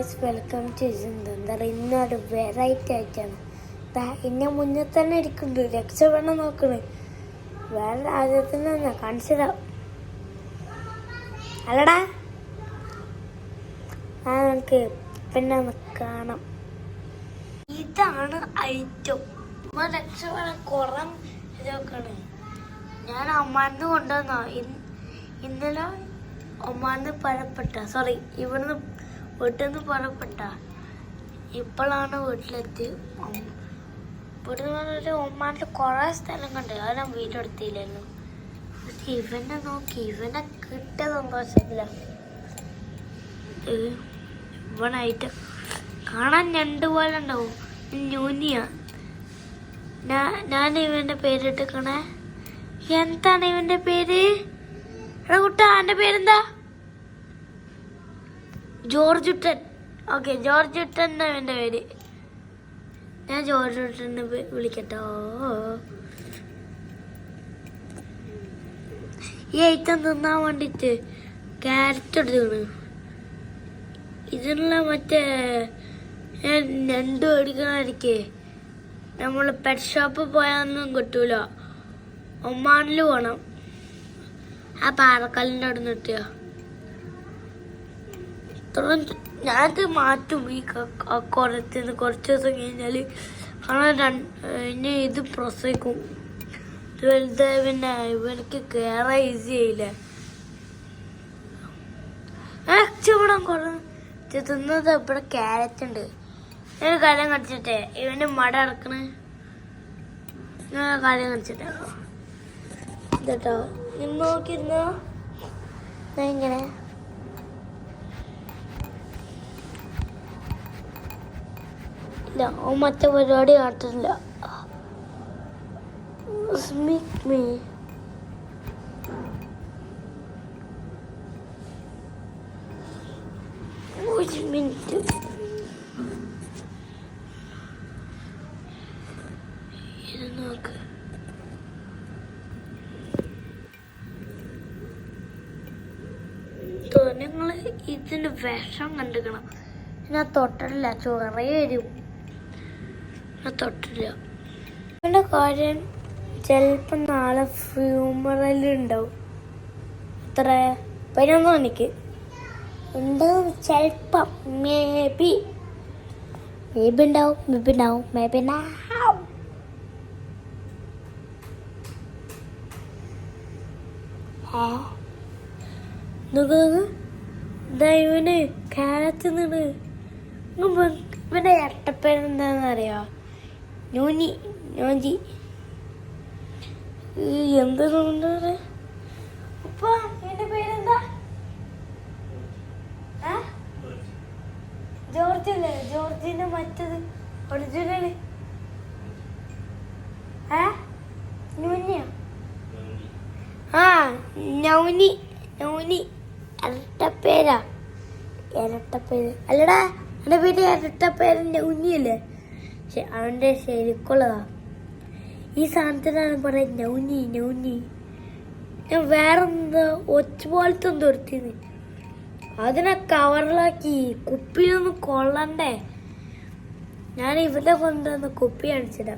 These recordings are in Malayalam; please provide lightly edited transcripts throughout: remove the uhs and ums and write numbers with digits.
ഗൈസ്, വെൽക്കം ടു എന്താ ഇന്നൊരു വെറൈറ്റി ആയിട്ടാണ്. എന്നെ മുന്നിൽ തന്നെ ഇരിക്കുന്നുണ്ട്, രക്ഷപ്പെടാൻ നോക്കണ്. വേറെ രാജ്യത്തിന് കാണിച്ചതാ അല്ലടാ. നമുക്ക് പിന്നെ കാണാം. ഇതാണ് ഐറ്റം. രക്ഷപ്പെടാൻ കുറേ ഇതൊക്കെയാണ്. ഞാൻ ഒമാനിന്ന് കൊണ്ടുവന്നോ. ഇന്നലെ ഒമാനിന്ന് ഇവിടുന്ന് വീട്ടിൽ നിന്ന് പുറപ്പെട്ട ഇപ്പോഴാണ് വീട്ടിലെത്തി. ഇവിടുന്ന് ഒമാനിൽ കുറേ സ്ഥലം കണ്ട്, അത് ഞാൻ വീഡിയോ എടുത്തില്ലായിരുന്നു. ഇവനെ നോക്കി, ഇവനെ കിട്ടിയ സന്തോഷത്തില്ല. ഇവനായിട്ട് കാണാൻ ഞണ്ട് പോലെ ഉണ്ടാവും. ന്യൂനിയ. ഞാൻ ഇവന്റെ പേരിട്ടിക്കണേ. എന്താണ് ഇവന്റെ പേര്? കുട്ടാ, എന്റെ പേരെന്താ? ജോർജുട്ടൻ. ഓക്കെ, ജോർജുട്ടൻ എന്നാ ഇവന്റെ പേര്. ഞാൻ ജോർജുട്ടനെ വിളിക്കട്ടോ. ഈ ഐറ്റം തിന്നാൻ വേണ്ടിട്ട് ക്യാരറ്റ് എടുത്തു. ഇതിനുള്ള മറ്റേ ഞണ്ട് മേടിക്കണമായിരിക്കേ. നമ്മൾ പെറ്റ് ഷോപ്പ് പോയാലൊന്നും കിട്ടൂല. ഒമാനിൽ പോണം. ആ പാറക്കല്ലിൻ്റെ അവിടെ നിന്ന് കിട്ടിയ ഞാനത് മാറ്റും. ഈ കുറച്ച് ദിവസം കഴിഞ്ഞാൽ ഇനി ഇത് പ്രസവിക്കും. ഇത് വലുതായ പിന്നെ ഇവർക്ക് കയറാൻ ഈസി ആയില്ല. രക്ഷപ്പെടാൻ കുറേ തിന്നത്. ഇവിടെ ക്യാരറ്റ് ഉണ്ട്. ഞാൻ കാര്യം കടിച്ചിട്ടേ ഇവന് മട ഇറക്കണ കാര്യം കടിച്ചിട്ടോ. ഇതട്ടോ ഇന്ന് നോക്കിയിരുന്നോ. ഇങ്ങനെ ഇല്ല, ഓ മറ്റേ പരിപാടി കാട്ടില്ല. ഒരു മിനിറ്റ്. ഇത് നോക്ക്. നിങ്ങൾ ഇതിന് വിഷം കണ്ടുക്കണം. ഞാൻ തൊട്ടില്ല, ചൊറ വരും. ഞാൻ തൊട്ടില്ല. ഇതിൻ്റെ കാര്യം ചിലപ്പോൾ നാളെ ഫ്യൂമറലുണ്ടാവും. എത്ര 11 മണിക്ക് ഉണ്ടാവും. ചിലപ്പം മേബി ഉണ്ടാവും. ഇവന് ക്യാരറ്റ് നിന്ന് ഇവന്റെ ഇരട്ടപ്പേരെന്താന്നറിയോ? നോഞ്ചി. എന്തെന്നുണ്ട് ഉപ്പ? എന്റെ പേരെന്താ? ജോർജ് അല്ലേ? ജോർജിന്റെ മറ്റത് ഒറിജിനല് നൂനിയ. നൗനി. ഇരട്ടപ്പേര് അല്ലടാ. എൻ്റെ പേര് ഇരട്ടപ്പേര് നൗനിയല്ലേ? പക്ഷെ അവൻ്റെ ശരിക്കുള്ളതാ. ഈ സാധനത്തിനാണ് പറയുന്നത് നൗനി. ഞാൻ വേറെന്താ ഒച്ച പോലത്തെ എന്തോ എടുത്തിന്ന്. അതിനെ കവറിലാക്കി. കുപ്പിയിലൊന്നും കൊള്ളണ്ടേ. ഞാൻ ഇവിടെ കൊണ്ടുവന്ന് കുപ്പി കാണിച്ചിടാ.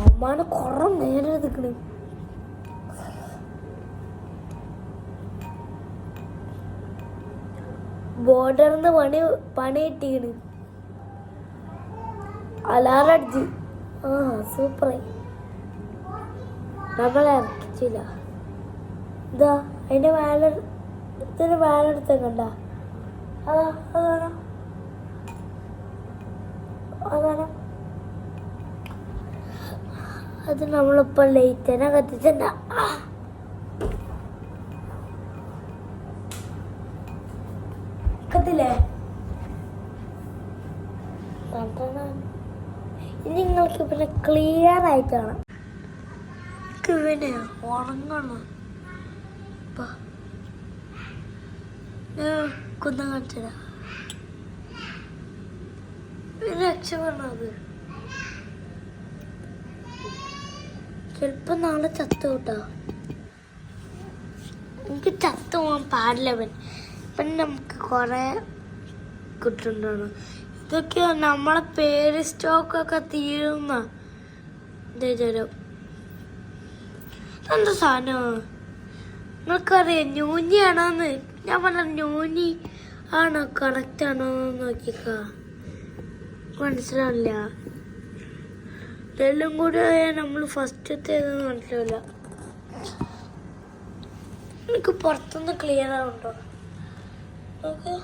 അമ്മാണ് കുറേ നേരം എടുക്കണ്. ബോർഡറിന്ന് പണി കിട്ടിക്കണ്. അലാറടിച്ച്. സൂപ്പറായി. നമ്മളെ ഇറക്കിച്ചില്ല. ഇതാ അതിന്റെ ഇതിന് വേലെടുത്ത കണ്ട. അതാണ് അത് നമ്മളിപ്പോ ലൈറ്റനെ കത്തിച്ചണ്ട. കത്തില്ലേ? ഇനി നിങ്ങൾക്ക് പിന്നെ ക്ലിയർ ആയിട്ട് കാണാം. ഇവന് ഉറങ്ങണം. കുന്നം കാണിച്ചതാ. രക്ഷപ്പെടണത് ചിലപ്പോ നാളെ ചത്തു കൂട്ടാ. എനിക്ക് ചത്തു പോകാൻ പാടില്ല. പിന്നെ നമുക്ക് കുറെ കിട്ടുന്നതാണ്. ഇതൊക്കെ നമ്മളെ പേര് സ്റ്റോക്കൊക്കെ തീരുന്ന വിചാരം. എന്താ സാധനം നിങ്ങൾക്കറിയാം? ന്യൂനിയാണോന്ന് ഞാൻ പറഞ്ഞ ന്യൂനി ആണോ കറക്റ്റ് ആണോ നോക്കിക്ക, മനസ്സിലാവില്ല. ഇതെല്ലാം കൂടി നമ്മൾ ഫസ്റ്റത്തേന്ന് മനസ്സിലാവില്ല. എനിക്ക് പുറത്തുനിന്ന് ക്ലിയർ ആവുണ്ടോ? ഓക്കെ,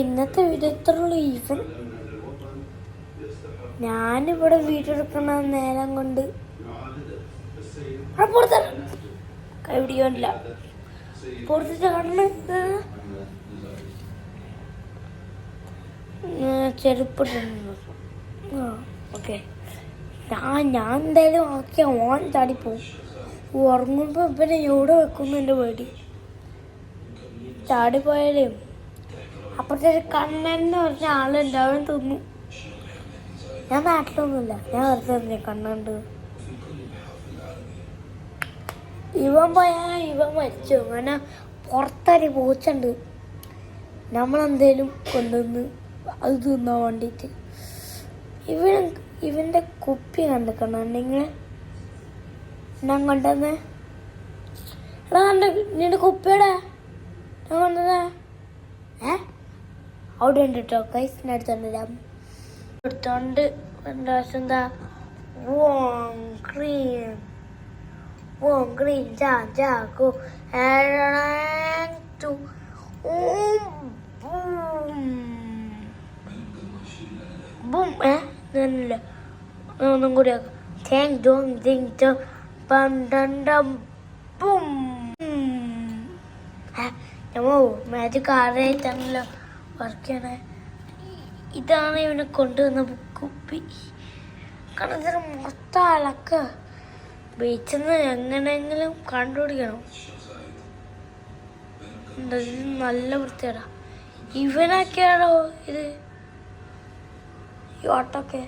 ഇന്നത്തെ വീഡിയോ ഇത്രയുള്ളൂ. ഞാനിവിടെ വീഡിയോ എടുക്കുന്ന നേരം കൊണ്ട് കൈപിടിക്കാനില്ല. പുറത്ത് ചാടണ ചെരുപ്പിട്ടുണ്ട്. ഓക്കെ, ഞാൻ എന്തായാലും ആക്കിയ ഓൻ ചാടിപ്പോവും. ഉറങ്ങുമ്പോൾ ഇവനെ എവിടെ വെക്കുന്നു എൻ്റെ പേടി. ചാടിപ്പോയാലേ അപ്പുറത്തെ ഒരു കണ്ണെന്ന് പറഞ്ഞ ആളുണ്ട്, അവൻ തിന്നു. ഞാൻ നാട്ടിലൊന്നുമില്ല, ഞാൻ വെറുതെ തന്നെ കണ്ണുണ്ട്. ഇവൻ പോയാൽ ഇവൻ മരിച്ചു. അങ്ങനെ പുറത്തൊരു പൂച്ചുണ്ട്, നമ്മളെന്തേലും കൊണ്ടുവന്ന് അത് തിന്നാൻ വേണ്ടിയിട്ട്. ഇവൻ്റെ കുപ്പി കണ്ടിട്ടുണ്ടെങ്കിൽ ഞാൻ കൊണ്ടുവന്നേ. എടാ നിന്റെ കുപ്പിയുടെ ഞാൻ കൊണ്ടുവന്നേ. അവിടെ ഉണ്ട് കേട്ടോ കൈസ്, അടുത്തുണ്ട് എടുത്തോണ്ട് എന്താ green go and to boom then ഒന്നും കൂടി thank don't think to pandandam boom നമ്മോ മാജിക് ആറായിട്ടാണല്ലോ വർക്ക് ചെയ്യണേ. ഇതാണ് ഇവനെ കൊണ്ടുവന്ന കുപ്പി. കാരണം ഇതിന് മൊത്തം അലക്ക ബീച്ചെന്ന് എങ്ങനെയെങ്കിലും കണ്ടുപിടിക്കണം. ഇത് നല്ല വൃത്തിയാടാ. ഇവനൊക്കെയാണോ ഇത് ഈ ഓട്ടൊക്കെ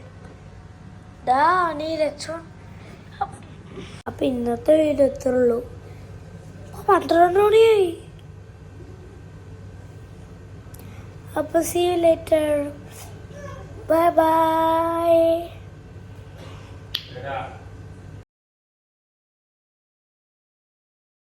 നീ രക്ഷ. അപ്പൊ ഇന്നത്തെ വീഡിയോ എത്രയുള്ളൂ. 12 മണിയായി. അപ്പൊ see you later. Bye bye.